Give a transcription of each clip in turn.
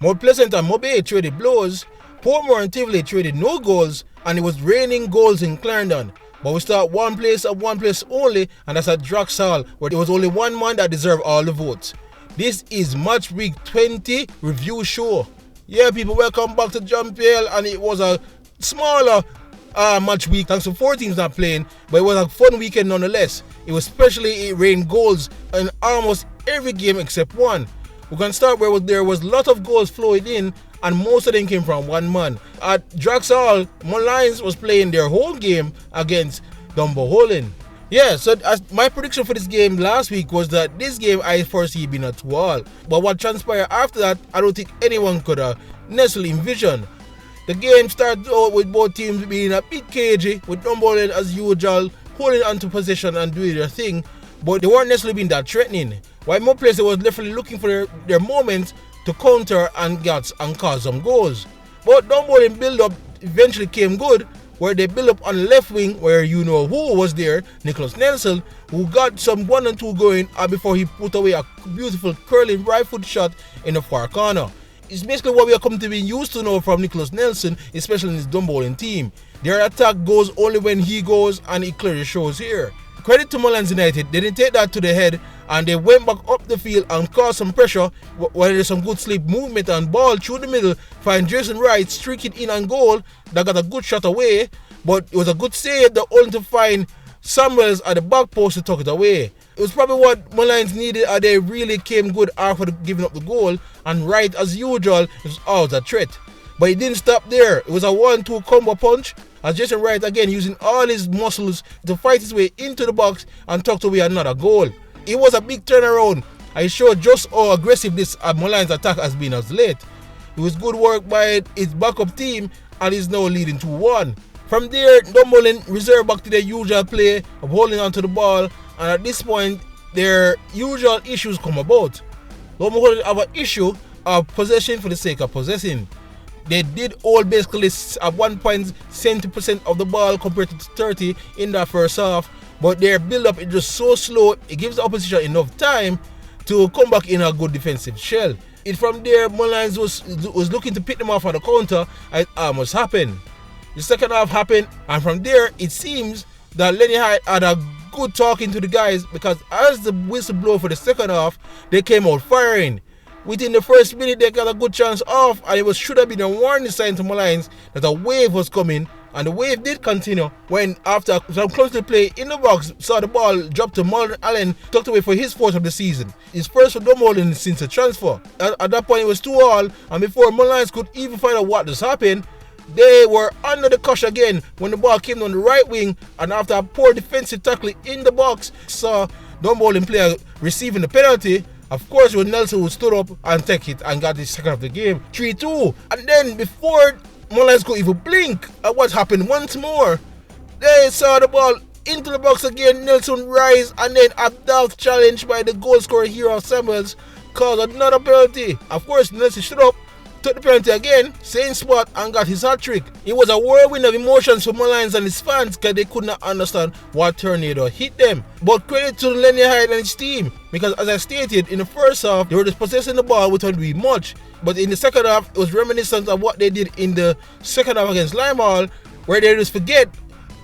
Mount Pleasant and Mobay traded blows, Portmore and Tivoli traded no goals, and it was raining goals in Clarendon. But we start one place and one place only, and that's at Draxall, where there was only one man that deserved all the votes. This is Match Week 20 review show. Yeah, people, welcome back to Jamaica, and it was a smaller match week thanks to 4 teams not playing, but it was a fun weekend nonetheless. It rained goals in almost every game except one. We can start where there was a lot of goals flowing in, and most of them came from one man. At Draxall, Molynes was playing their home game against Dunbeholden. Yeah, so as my prediction for this game last week was that this game I foresee being a 2-2. But what transpired after that, I don't think anyone could have necessarily envisioned. The game started out with both teams being a bit cagey, with Dunbeholden as usual holding onto possession and doing their thing, but they weren't necessarily being that threatening. While more players was definitely looking for their moments to counter and cause some goals. But Dunbeholden build-up eventually came good, where they build up on the left wing, where you know who was there, Nicholas Nelson, who got some 1 and 2 going before he put away a beautiful curling right foot shot in the far corner. It's basically what we are coming to be used to now from Nicholas Nelson, especially in his Dunbeholden team. Their attack goes only when he goes, and it clearly shows here. Credit to Molynes United, they didn't take that to the head, and they went back up the field and caused some pressure while there's some good sleep movement and ball through the middle, find Jason Wright streaking in and goal that got a good shot away, but it was a good save that only to find Samuels at the back post to tuck it away. It was probably what Molynes needed, and they really came good after giving up the goal, and Wright as usual was out a threat. But it didn't stop there. It was a 1-2 combo punch, as Jason Wright again using all his muscles to fight his way into the box and tucked away another goal. It was a big turnaround. I showed just how aggressive this Molynes attack has been as late. It was good work by its backup team, and is now leading 2-1. From there, Dunbeholden reserved back to their usual play of holding onto the ball, and at this point, their usual issues come about. Dunbeholden have an issue of possession for the sake of possessing. They did all basically at one point 70% of the ball compared to 30 in that first half, but their build-up is just so slow, it gives the opposition enough time to come back in a good defensive shell. From there, Molynes was looking to pick them off on the counter, and it almost happened. The second half happened, and from there, it seems that Lenny Hyde had a good talking to the guys, because as the whistle blew for the second half, they came out firing. Within the first minute, they got a good chance off, and it should have been a warning sign to Molynes that a wave was coming, and the wave did continue when, after some closely play in the box, saw the ball drop to Mulder Allen, tucked away for his 4th of the season. His first for Dunbeholden since the transfer. At that point, it was 2-2, and before Molynes could even find out what just happened, they were under the cosh again when the ball came on the right wing, and after a poor defensive tackle in the box, saw Dunbeholden player receiving the penalty. Of course, it was Nelson who stood up and took it and got the second of the game, 3-2. And then before Molynes could even blink at what happened once more, they saw the ball into the box again, Nelson rise, and then a daft challenge by the goal scorer hero Samuels caused another penalty. Of course, Nelson stood up, took the penalty again, same spot, and got his hat-trick. It was a whirlwind of emotions for Molynes and his fans, because they could not understand what tornado hit them. But credit to Lenny Hyde and his team, because as I stated, in the first half, they were just possessing the ball without doing much. But in the second half, it was reminiscent of what they did in the second half against Limehall, where they just forget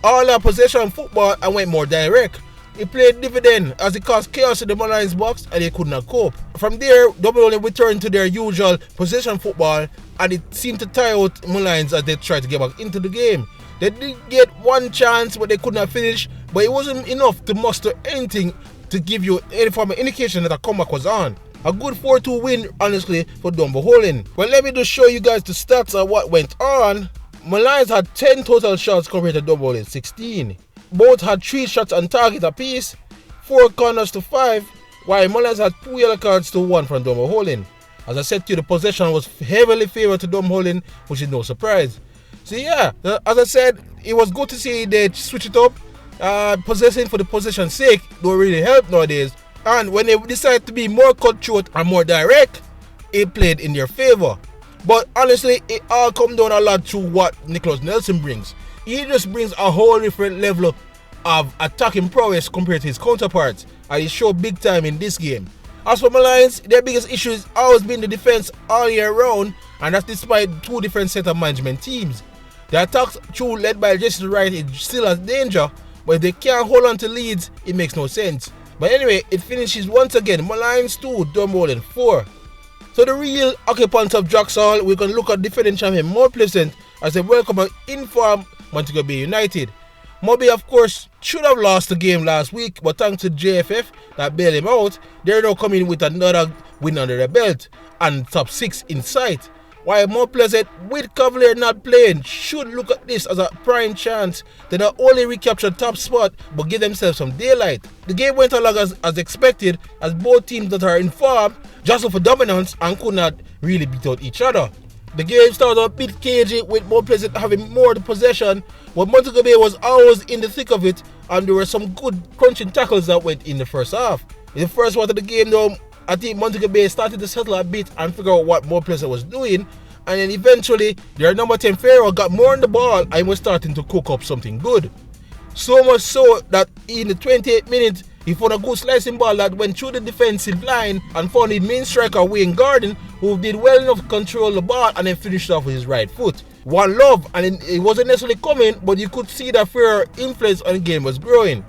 all that possession football and went more direct. It played dividend as it caused chaos in the Molynes box, and they could not cope. From there, Dunbeholden returned to their usual possession football, and it seemed to tire out Molynes as they tried to get back into the game. They did get one chance, but they could not finish, but it wasn't enough to muster anything to give you any form of indication that a comeback was on. A good 4-2 win, honestly, for Dunbeholden. Well, let me just show you guys the stats of what went on. Molynes had 10 total shots compared to Dunbeholden 16. Both had 3 shots on target apiece, 4 corners to 5, while Molynes had 2 yellow cards to 1 from Dunbeholden. As I said to you, the possession was heavily favored to Dunbeholden, which is no surprise. So yeah, as I said, it was good to see they switch it up. Possessing for the possession's sake don't really help nowadays. And when they decide to be more cutthroat and more direct, it played in their favor. But honestly, it all comes down a lot to what Nicholas Nelson brings. He just brings a whole different level of attacking prowess compared to his counterparts, and he showed big time in this game. As for Molynes, their biggest issue has always been the defense all year round, and that's despite two different set of management teams. The attacks through led by Jesse Wright is still a danger, but if they can't hold on to leads, it makes no sense. But anyway, it finishes once again, Molynes 2, Dunbeholden 4. So the real occupants of Draxall, we're going to look at defending champion More Pleasant as they welcome an informed Montego Bay United. Moby, of course, should have lost the game last week, but thanks to JFF that bailed him out, they're now coming with another win under their belt and top 6 in sight. While More Pleasant, with Cavalier not playing, should look at this as a prime chance to not only recapture top spot, but give themselves some daylight. The game went along as expected, as both teams that are in form jostled for dominance and could not really beat out each other. The game started a bit cagey with More Pleasant having more possession, but Montego Bay was always in the thick of it, and there were some good crunching tackles that went in the first half. In the first part of the game though, I think Montego Bay started to settle a bit and figure out what More Pleasant was doing, and then eventually their number 10 Pharaoh got more on the ball and was starting to cook up something good. So much so that in the 28th minute, he found a good slicing ball that went through the defensive line and found his main striker Wayne Garden, who did well enough to control the ball and then finished off with his right foot. One love, and it wasn't necessarily coming, but you could see that Pharaoh influence on the game was growing.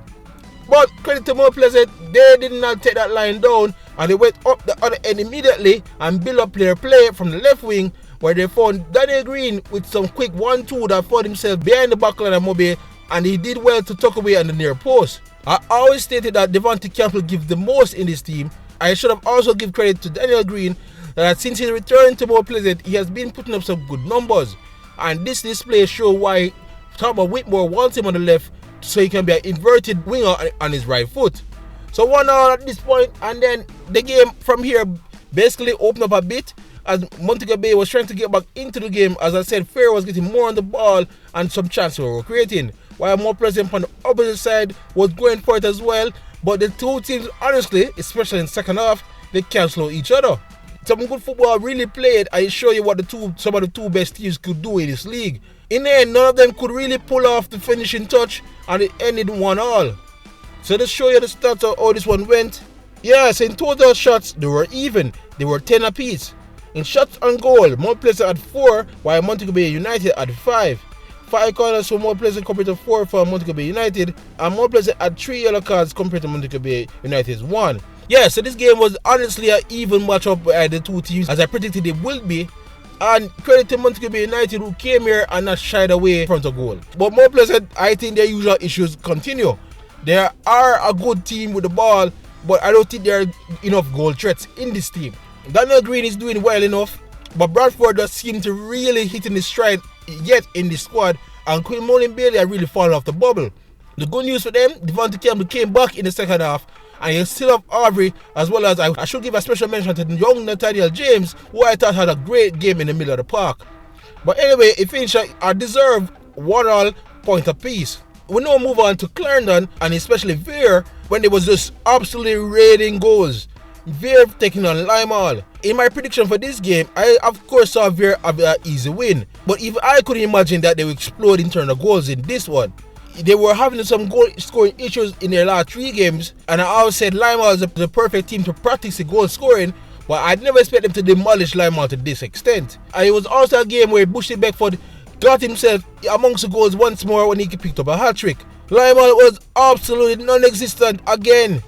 But credit to More Pleasant, they did not take that line down, and they went up the other end immediately and built up their play from the left wing, where they found Daniel Green with some quick 1-2 that found himself behind the backline of Moby, and he did well to tuck away on the near post. I always stated that Devontae Campbell gives the most in this team. I should have also given credit to Daniel Green that since his return to More Pleasant, he has been putting up some good numbers. And this display shows why Thomas Whitmore wants him on the left so he can be an inverted winger on his right foot. So 1-1 at this point, and then the game from here basically opened up a bit as Montego Bay was trying to get back into the game. As I said, Pharaoh was getting more on the ball and some chances were creating, while More Pleasant on the opposite side was going for it as well. But the two teams, honestly, especially in the second half, they cancel each other. Some good football really played, and it show you what some of the two best teams could do in this league. In the end, none of them could really pull off the finishing touch, and it ended 1-1. So let's show you the stats of how this one went. Yes, in total shots, they were even. They were 10 apiece. In shots on goal, More Pleasant had 4, while Montego Bay United had 5. 5 corners for More Pleasant compared to 4 for Montego Bay United, and More Pleasant had 3 yellow cards compared to Montego Bay United's 1. Yeah, so this game was honestly an even matchup by the two teams, as I predicted it will be. And credit to Montego Bay United, who came here and not shied away from the goal. But More Pleasant, I think their usual issues continue. They are a good team with the ball, but I don't think there are enough goal threats in this team. Daniel Green is doing well enough, but Bradford does seem to really hit in his stride yet in this squad, and Quinn Mullen Bailey are really falling off the bubble. The good news for them, Devontae Campbell came back in the second half, and you still have Aubrey, as well as I should give a special mention to young Nathaniel James, who I thought had a great game in the middle of the park. But anyway, it finished a deserved 1-1 point apiece. We now move on to Clarendon, and especially Vere, when they was just absolutely raiding goals. Vere taking on Limeall. In my prediction for this game, I of course saw Vere have an easy win, but even I couldn't imagine that they would explode in terms of goals in this one. They were having some goal scoring issues in their last 3 games, and I always said Limeall is the perfect team to practice the goal scoring, but I'd never expect them to demolish Limeall to this extent. And it was also a game where Bushy Beckford got himself amongst the goals once more when he picked up a hat-trick. Limeall was absolutely non-existent again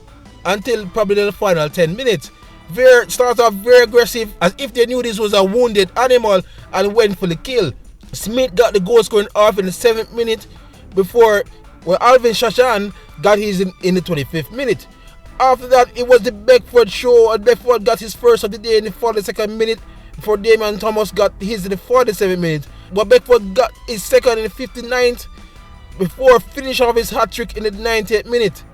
until probably the final 10 minutes. Vere started off very aggressive, as if they knew this was a wounded animal, and went for the kill. Smith got the goal scoring off in the 7th minute before Alvin Shashan got his in the 25th minute. After that, it was the Beckford show, and Beckford got his first of the day in the 42nd minute before Damian Thomas got his in the 47th minute. But Beckford got his second in the 59th before finishing off his hat-trick in the 90th minute.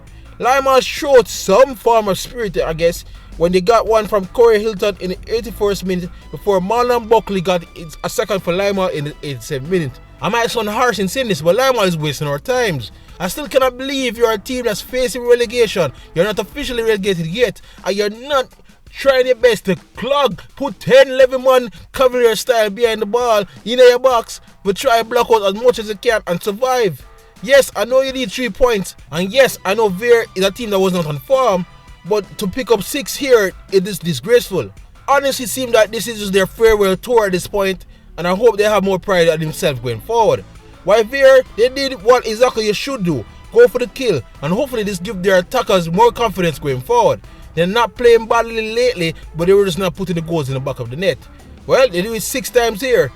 Limeall showed some form of spirit, I guess, when they got one from Corey Hilton in the 81st minute before Marlon Buckley got a second for Limeall in the 87th minute. I might sound harsh in saying this, but Limeall is wasting our times. I still cannot believe you're a team that's facing relegation. You're not officially relegated yet, and you're not trying your best to put 10, 11 man Cavalier style behind the ball in your box, but try to block out as much as you can and survive. Yes, I know you need 3 points, and yes, I know Vere is a team that was not on form, but to pick up 6 here, it is disgraceful. Honestly, it seems that this is just their farewell tour at this point, and I hope they have more pride in themselves going forward. While there, they did what exactly you should do, go for the kill, and hopefully this gives their attackers more confidence going forward. They're not playing badly lately, but they were just not putting the goals in the back of the net. Well, they do it 6 times here.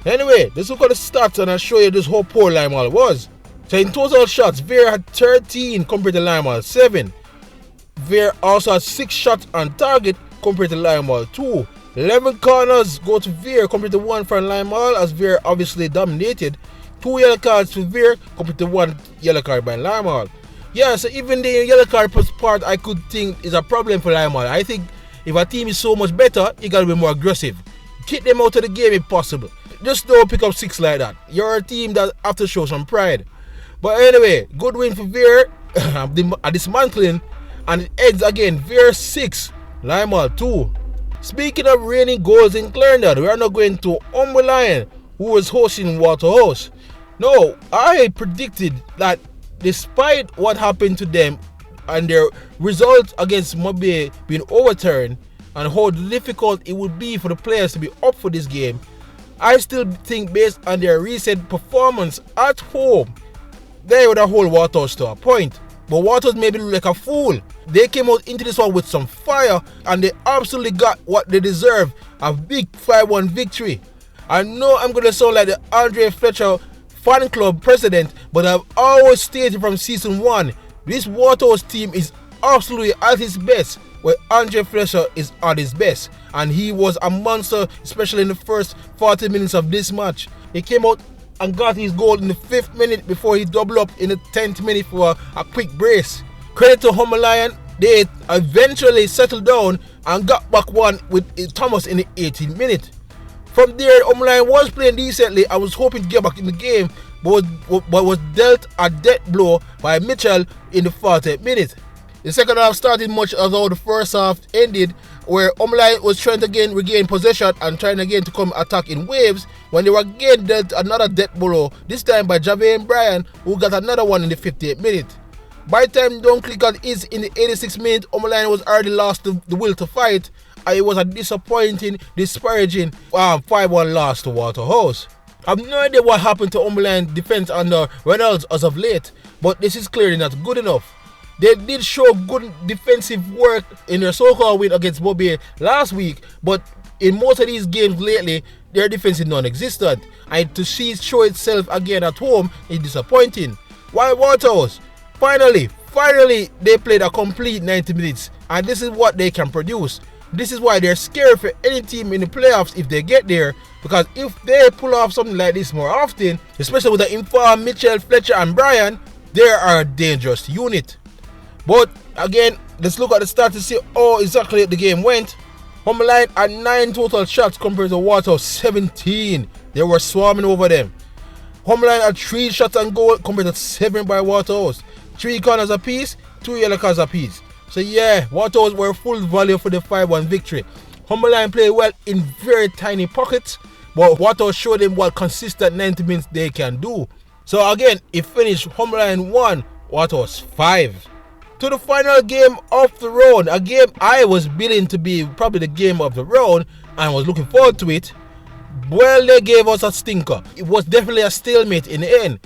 Anyway, let's look at the stats and I'll show you just how poor Limeall was. So in total shots, Veer had 13 compared to Limeall 7. Veer also had 6 shots on target compared to Limeall 2. 11 corners go to Veer compared to 1 from Limeall, as Veer obviously dominated. 2 yellow cards for Veer compared to 1 yellow card by Limeall. Yeah, so even the yellow card part I could think is a problem for Limeall. I think if a team is so much better, you gotta be more aggressive. Kick them out of the game if possible. Just don't pick up 6 like that. You're a team that have to show some pride. But anyway, good win for Veer. A dismantling, and it ends again. Veer 6, Limeall 2. Speaking of raining goals in Clarendon, we are now going to Molynes, who was hosting Waterhouse. No, I predicted that despite what happened to them and their result against Mobe being overturned and how difficult it would be for the players to be up for this game, I still think based on their recent performance at home, they would have hold Waterhouse to a point. But Waterhouse maybe look like a fool. They came out into this one with some fire and they absolutely got what they deserve, a big 5-1 victory. I know I'm going to sound like the Andre Fletcher fan club president, but I've always stated from season 1, this Waterhouse team is absolutely at his best, where Andre Fletcher is at his best. And he was a monster, especially in the first 40 minutes of this match. He came out and got his goal in the 5th minute before he doubled up in the 10th minute for a quick brace. Credit to Molynes, they eventually settled down and got back one with Thomas in the 18th minute. From there, Molynes was playing decently. I was hoping to get back in the game, but was dealt a death blow by Mitchell in the 40th minute. The second half started much as how the first half ended, where Molynes was trying to regain possession and trying again to come attack in waves, when they were again dealt another death blow, this time by Javier Bryan, who got another one in the 58th minute. By the time Dunkirk is in the 86th minute, Molynes was already lost the will to fight, and it was a disappointing, disparaging 5-1 loss to Waterhouse. I have no idea what happened to Molynes defense under Reynolds as of late, but this is clearly not good enough. They did show good defensive work in their so-called win against Bobby last week, but in most of these games lately, their defense is non-existent, and to see it show itself again at home is disappointing. While Waterhouse, finally, they played a complete 90 minutes, and this is what they can produce. This is why they're scary for any team in the playoffs if they get there, because if they pull off something like this more often, especially with the informed Mitchell, Fletcher and Bryan, they are a dangerous unit. But again, let's look at the stats to see how exactly the game went. Molynes had 9 total shots compared to Waterhouse 17. They were swarming over them. Molynes had 3 shots on goal compared to 7 by Waterhouse. 3 corners apiece, 2 yellow cards apiece. So yeah, Waterhouse were full value for the 5-1 victory. Molynes played well in very tiny pockets, but Waterhouse showed them what consistent 90 minutes they can do. So again, it finished Molynes 1, Waterhouse 5. To the final game of the round, a game I was bidding to be probably the game of the round and was looking forward to it. Well, they gave us a stinker. It was definitely a stalemate in the end.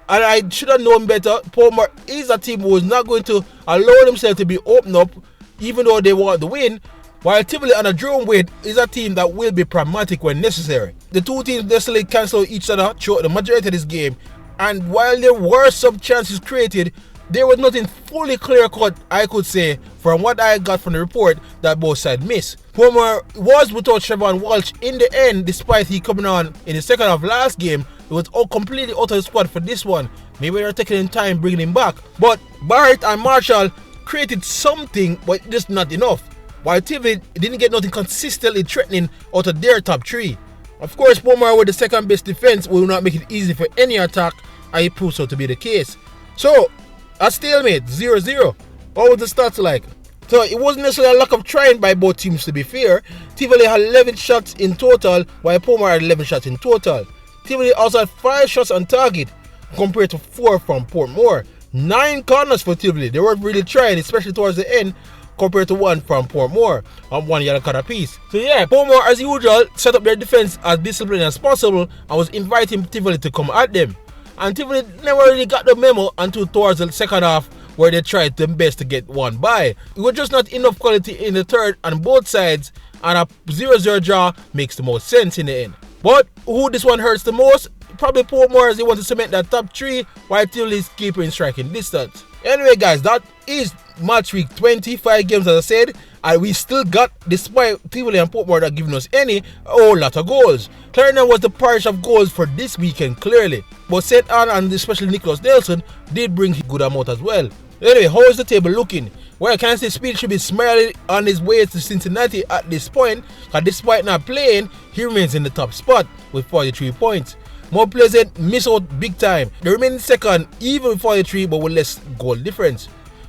And I should have known better. Portmore is a team who was not going to allow themselves to be opened up, even though they want the win. While Tivoli and a Jerome Wade is a team that will be pragmatic when necessary. The two teams necessarily cancel each other throughout the majority of this game. And while there were some chances created, there was nothing fully clear-cut, I could say, from what I got from the report that both sides missed. Portmore was without Trevon Walsh in the end, despite he coming on in the second half last game. It was all completely out of the squad for this one. Maybe they're taking in time bringing him back. But Barrett and Marshall created something, but just not enough. While Tivoli didn't get nothing consistently threatening out of their top 3. Of course, Portmore with the second best defense will not make it easy for any attack, and it proves so to be the case. So, a stalemate, 0-0. What was the stats like? So it wasn't necessarily a lack of trying by both teams, to be fair. Tivoli had 11 shots in total, while Portmore had 11 shots in total. Tivoli also had 5 shots on target, compared to 4 from Portmore. 9 corners for Tivoli. They weren't really trying, especially towards the end. compared to one from Portmore on 1 yellow card apiece. So yeah, Portmore as usual set up their defense as disciplined as possible and was inviting Tivoli to come at them. And Tivoli never really got the memo until towards the second half, where they tried their best to get one by. It was just not enough quality in the third on both sides, and a 0-0 draw makes the most sense in the end. But who this one hurts the most? Probably Portmore, as they want to cement that top 3 while Tivoli is keeping striking distance. Anyway guys, that is match week 25 games as I said, and we still got, despite Tivoli and Portmore not giving us any, a whole lot of goals. Clarendon was the parish of goals for this weekend clearly, but St. Anne and especially Nicholas Nelson did bring a good amount as well. Anyway, how is the table looking? Well, Kansas Speed should be smiling on his way to Cincinnati at this point, because despite not playing, he remains in the top spot with 43 points. Mount Pleasant miss out big time. They remain second even with 43 but with less goal difference.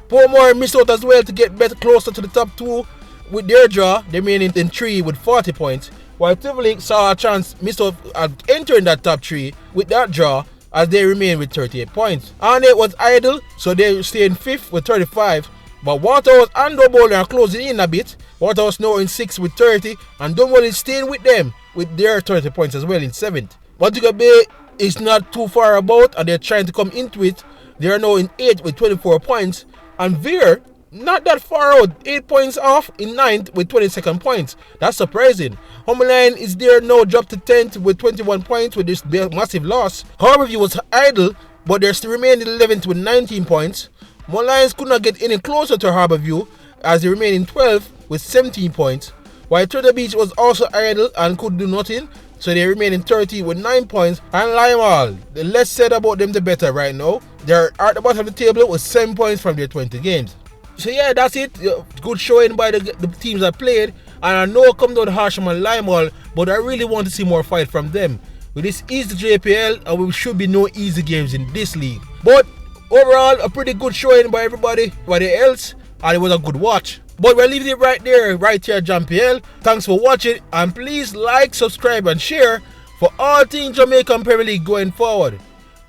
Portmore missed out as well to get better closer to the top 2 with their draw. They remain in 3 with 40 points. While Tivoli saw a chance missed out at entering that top 3 with that draw, as they remain with 38 points. Arnett was idle, so they stay in 5th with 35. But Waterhouse and Dunbeholden are closing in a bit. Waterhouse now in 6th with 30, and Dunbeholden is staying with them with their 30 points as well in 7th. Montego Bay is not too far about, and they're trying to come into it. They are now in 8th with 24 points. And Veer, not that far out, 8 points off in 9th with 22nd points. That's surprising. Molynes is there now, dropped to 10th with 21 points with this massive loss. Harborview was idle, but they're still remaining 11th with 19 points. Molynes could not get any closer to Harborview as they remain in 12th with 17 points. While Turtle Beach was also idle and could do nothing, so they remain in 30 with 9 points. And Limehall, the less said about them the better right now. They're at the bottom of the table with 7 points from their 20 games. So yeah, that's it. Good showing by the teams that played. And I know it come down Harsham and Limehall, but I really want to see more fight from them. With this is the JPL, and we should be no easy games in this league. But overall, a pretty good showing by everybody else, and it was a good watch. But we're leaving it right there, right here at JPL. Thanks for watching, and please like, subscribe, and share for all things Jamaican Premier League going forward.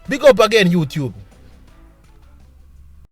Big up again, YouTube.